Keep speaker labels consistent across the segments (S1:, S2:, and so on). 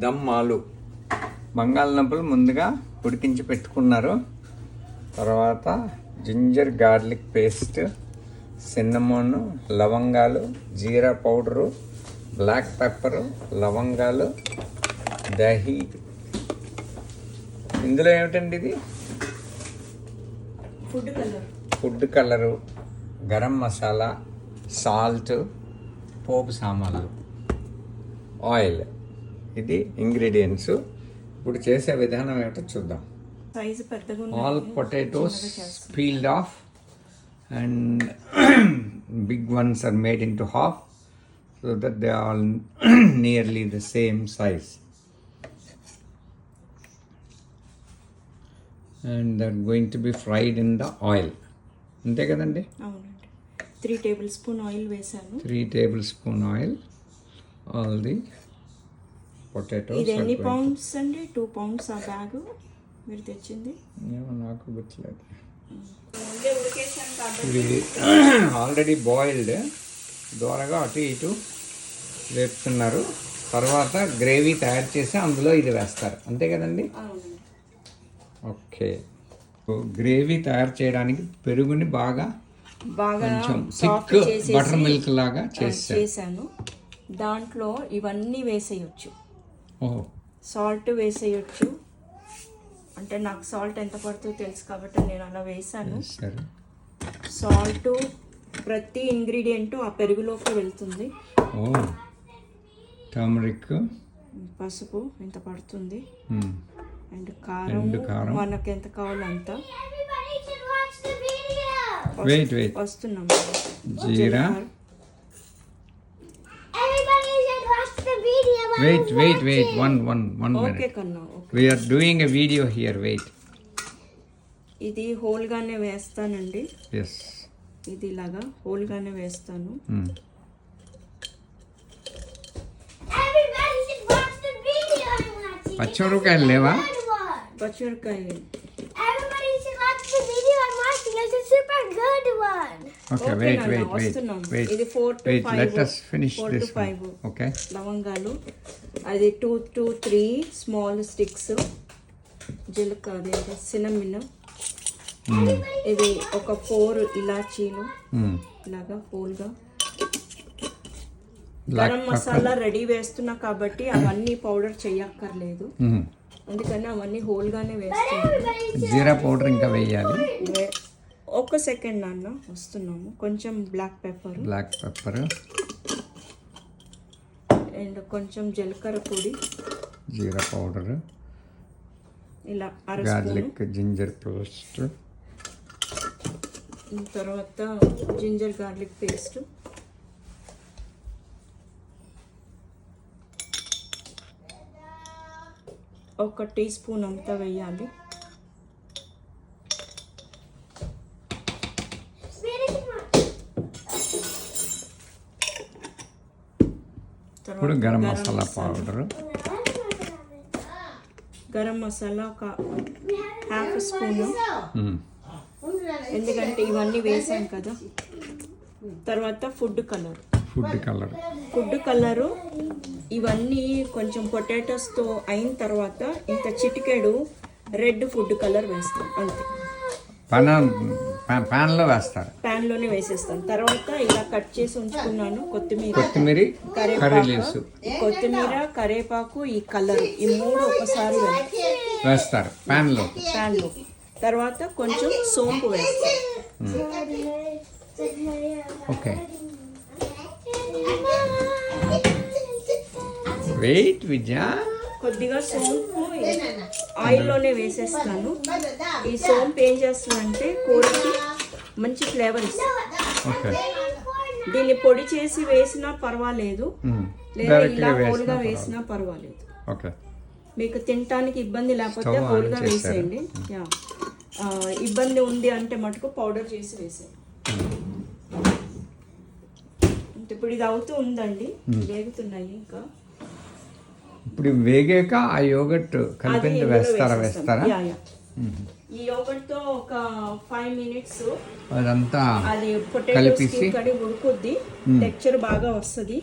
S1: దమ్ ఆలు బంగాళదుంపలు ముందుగా ఉడికించి పెట్టుకున్నారు. తర్వాత జింజర్ గార్లిక్ పేస్ట్, సిన్నమోన్, లవంగాలు, జీరా పౌడరు, బ్లాక్ పెప్పరు, లవంగాలు, దహి. ఇందులో ఏమిటండి ఇది? Food colour, garam masala, salt, పోపు సామాన్లు, ఆయిల్. ఇది ఇంగ్రీడియంట్స్. ఇప్పుడు చేసే విధానం ఏమిటో చూద్దాం. All potatoes peeled off and big ones are made into half so that they are all nearly the same size, and they're going to be fried in the oil. అంతే కదండి?
S2: అవునండి. 3 tablespoon oil వేసాను.
S1: 3 tablespoon oil. All the potatoes.
S2: ఇది ఎన్ని pounds అండి? 2 pounds ఆ bag మీరు తెచ్చింది?
S1: ఏమో నాకు గుర్తులేదు. ఇది ఆల్రెడీ బాయిల్డ్. దూరగా అటు ఇటు వేపుతున్నారు. తర్వాత గ్రేవీ తయారు చేసి అందులో ఇది వేస్తారు. అంతే కదండి? ఓకే. గ్రేవీ తయారు చేయడానికి పెరుగుని బాగా కొంచెం థిక్ బటర్ మిల్క్ లాగా చేశాను.
S2: దాంట్లో ఇవన్నీ వేసేయచ్చు.
S1: ఓహో.
S2: సాల్ట్ వేసేయచ్చు. అంటే నాకు సాల్ట్ ఎంత పడుతుందో తెలుసు కాబట్టి నేను అలా వేసాను. సాల్ట్ ప్రతి ఇంగ్రీడియంట్ ఆ పెరుగులోకి వెళ్తుంది.
S1: టర్మరిక్,
S2: పసుపు ఎంత పడుతుంది, అండ్ కారం మనకు ఎంత కావాలో అంత. వస్తున్నాం.
S1: జీరా. Wait. One minute.
S2: ఓకే కన్నా.
S1: We are doing a video here. Wait.
S2: ఇది హోల్ గానే వేస్తానండి.
S1: Yes.
S2: ఇది ఇలాగా హోల్ గానే వేస్తాను.
S1: పచ్చిమిరపకాయలు లేవా?
S2: పచ్చిమిరపకాయలు.
S1: Okay, wait.
S2: ఇది 4 to 5.
S1: Let us finish this one. Okay.
S2: లవంగాలు, అది 2 to 3 స్మాల్ స్టిక్స్. జీలకర్ర, అది సినమిన్. ఇది ఒక 4 ఇలాచీలు ఇలాగా హోల్గా. గరం మసాలా రెడీ వేస్తున్నా కాబట్టి అవన్నీ పౌడర్ చేయక్కర్లేదు. అందుకని అవన్నీ హోల్గానే వేస్తున్నాను.
S1: జీరా పౌడర్ ఇంకా వేయాలి.
S2: ఒక్క సెకండ్ నాన్న, వస్తున్నాము. కొంచెం బ్లాక్ పెప్పర్ అండ్ కొంచెం జీలకర్ర పొడి,
S1: జీరా పౌడర్,
S2: ఇలా
S1: గార్లిక్, జింజర్ పేస్ట్,
S2: తర్వాత జింజర్ గార్లిక్ పేస్ట్, ఒక టీ స్పూన్ అంతా వేయాలి.
S1: ఇప్పుడు గరం మసాలా పౌడర్,
S2: గరం మసాలా ఒక హాఫ్ స్పూను, ఎందుకంటే ఇవన్నీ వేసాం కదా. తర్వాత ఫుడ్ కలరు. ఇవన్నీ కొంచెం పొటాటోస్తో అయిన తర్వాత ఇంత చిటికెడు రెడ్ ఫుడ్ కలర్ వేస్తాం. అంతే. ప్యాన్లోనే వేసేస్తాను. తర్వాత ఇలా కట్ చేసి ఉంచుకున్నాను కొత్తిమీర, కరివేపాకు, ఈ కలర్, ఈ 3 ఒకసారి
S1: వేస్తారు ప్యాన్లో.
S2: తర్వాత కొంచెం సోంపు వేస్తాను.
S1: ఓకే. వెయిట్ విద్యా.
S2: కొద్దిగా సోంపు ఆయిల్లోనే వేసేస్తాను. ఈ సోంపు ఏం చేస్తుందంటే కూరకి మంచి ఫ్లేవర్ ఇస్తుంది. దీన్ని పొడి చేసి వేసినా పర్వాలేదు, లేదా ఇలా హోల్గా వేసినా పర్వాలేదు. మీకు తినటానికి ఇబ్బంది లేకపోతే హోల్గా వేసేయండి. ఇబ్బంది ఉంది అంటే మటుకు పౌడర్ చేసి వేసేయండి. ఇప్పుడు ఇది అవుతూ ఉందండి, వేగుతున్నాయి. ఇంకా
S1: ఇప్పుడు వేగాక ఆ యోగట్ కలిపింది వేస్తారా?
S2: ఈ యోగట్ తో ఒక 5 minutes
S1: అదంతా
S2: అది పొటాటోస్ కి ఉడుకుద్ది. టెక్స్చర్ బాగా వస్తుంది.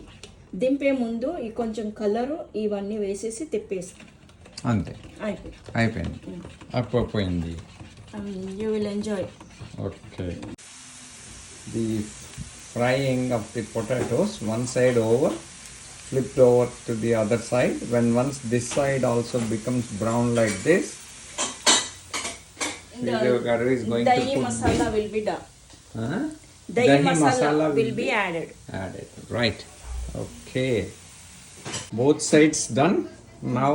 S2: దింపే ముందు ఈ కొంచెం కలరు ఇవన్నీ వేసేసి తిప్పేస్తాం.
S1: అంతే అయిపోయింది. అయిపోయింది.
S2: You will enjoy.
S1: Okay. The frying of the potatoes, one side over, flipped over to the other side. When once this side also becomes brown like this, Video curry is going to
S2: Dahi
S1: put
S2: masala will be done.
S1: Huh?
S2: Dahi masala will be added.
S1: Right. Okay. Both sides done. Now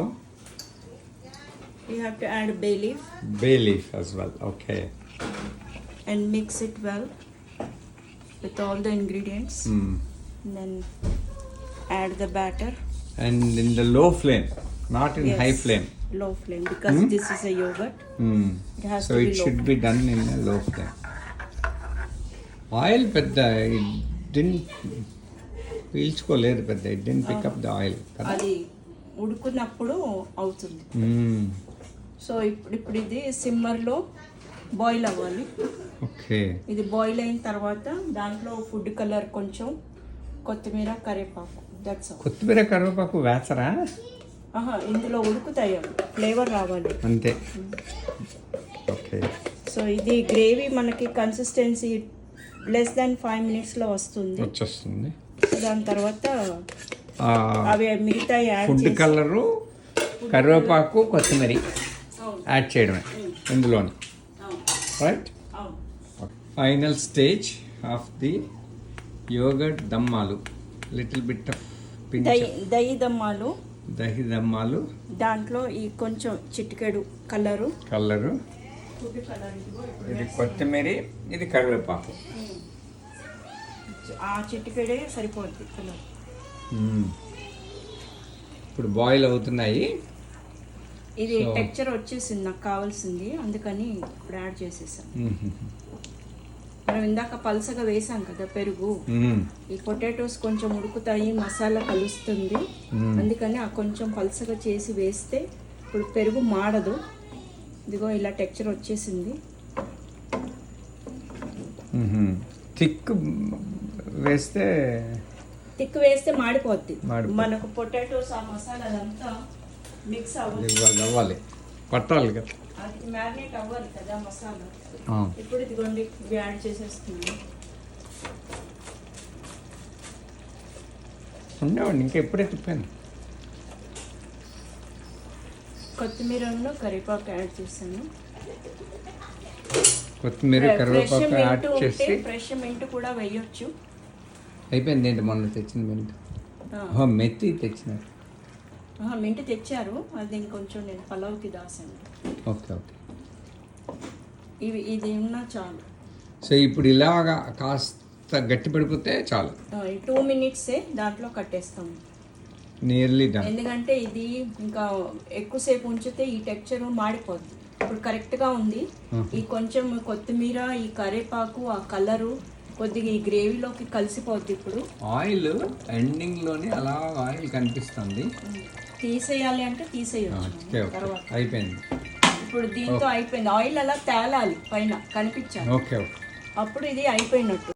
S2: You have to add bay leaf
S1: bay leaf as well. Okay.
S2: and mix it well with all the ingredients. And then add the batter.
S1: And in the low flame, not in
S2: Yes,
S1: high flame.
S2: Low flame because this is a yogurt. It has
S1: So
S2: to be
S1: it
S2: low.
S1: should be done in a low flame. Oil పెద్ద it didn't పీల్చుకోలేదు పెద్ద, it didn't pick up the oil కదా.
S2: అది ఉడుకున్నప్పుడు అవుతుంది. So ఇప్పుడు ఇది సిమ్మర్లో boil అవ్వాలి.
S1: Okay.
S2: ఇది boil అయిన తర్వాత దాంట్లో ఫుడ్ కలర్, కొంచెం కొత్తిమీర, కరివేపాకు. That's all.
S1: కొత్తిమీర కరివేపాకు వేసరా?
S2: ఇందులో ఉడుకుతాయి, ఫ్లేవర్ రావాలి
S1: అంతే. ఓకే.
S2: సో ఇది గ్రేవీ మనకి కన్సిస్టెన్సీ లెస్ దాన్ 5 minutesలో వస్తుంది.
S1: వచ్చేస్తుంది.
S2: దాని తర్వాత అవి మిగతా యాడ్
S1: ఫుడ్ కలరు, కరివేపాకు, కొత్తిమీర యాడ్ చేయడమే ఇందులోని. Right. Final stage of the yogurt దమ్మాలు. లిటిల్ బిట్ ఆఫ్
S2: దహి దమ్మాలు.
S1: దహి దమ్మాలు.
S2: దాంట్లో ఈ కొంచెం చిటికెడు కలరు, ఫుడ్ కలర్.
S1: ఇది కొత్తిమీర, ఇది కరివేపాకు.
S2: ఆ చిటికెడే సరిపోద్ది కలర్.
S1: ఇప్పుడు బాయిల్ అవుతున్నాయి.
S2: ఇది టెక్చర్ వచ్చేసింది నాకు కావాల్సింది, అందుకని ఇప్పుడు యాడ్ చేసేసాను. మనం ఇందాక పల్సగా వేసాం కదా పెరుగు, ఈ పొటాటోస్ కొంచెం ఉడుకుతాయి, మసాలా కలుస్తుంది, అందుకని ఆ కొంచెం పల్సగా చేసి వేస్తే ఇప్పుడు పెరుగు మాడదు. ఇదిగో ఇలా టెక్చర్ వచ్చేసింది.
S1: థిక్ వేస్తే
S2: మాడిపోద్ది. మనకు పొటాటోస్ ఆ మసాలా అదంతా మిక్స్
S1: అవ్వాలి, పట్టాలి కదా,
S2: అది మ్యారినేట్ అవ్వాలి కదా మసాలా. ఇప్పుడు ఇదిగోండి ఇవి యాడ్ చేసేస్తున్నాను.
S1: ఉండేవాడిని ఇంకా ఎప్పుడే తిప్పాను.
S2: కొత్తిమీరలో కరివేపాకు యాడ్ చేశాను.
S1: కొత్తిమీర కరివేపాకు యాడ్ చేసి
S2: ఫ్రెష్ మింట్ కూడా వేయొచ్చు.
S1: అయిపోయింది. ఏంటి మొన్న తెచ్చిన మింట్? మెత్తి తెచ్చినారు.
S2: మింట్ తెచ్చారు, అది ఇంకొంచెం నేను పలావ్కి దాసాను.
S1: ఓకే.
S2: ఇది ఉన్నా చాలు.
S1: సో ఇప్పుడు ఇలాగా కాస్త గట్టి పడిపోతే చాలు.
S2: 2 minutes దాంట్లో కట్టేస్తాము.
S1: Nearly done.
S2: ఎందుకంటే ఇది ఇంకా ఎక్కువసేపు ఉంచితే ఈ టెక్చర్ మాడిపోద్ది. ఇప్పుడు కరెక్ట్గా ఉంది. ఈ కొంచెం కొత్తిమీర, ఈ కరివేపాకు, ఆ కలరు కొద్దిగా ఈ గ్రేవీలోకి కలిసిపోద్ది. ఇప్పుడు
S1: ఆయిల్ ఎండింగ్ లోనే అలా ఆయిల్ కనిపిస్తుంది.
S2: తీసేయాలి అంటే తీసేయచ్చు. తర్వాత
S1: అయిపోయింది.
S2: ఇప్పుడు దీంతో అయిపోయింది. ఆయిల్ అలా తేలాలి, పైన కనిపించాలి.
S1: ఓకే.
S2: అప్పుడు ఇది అయిపోయినట్టు.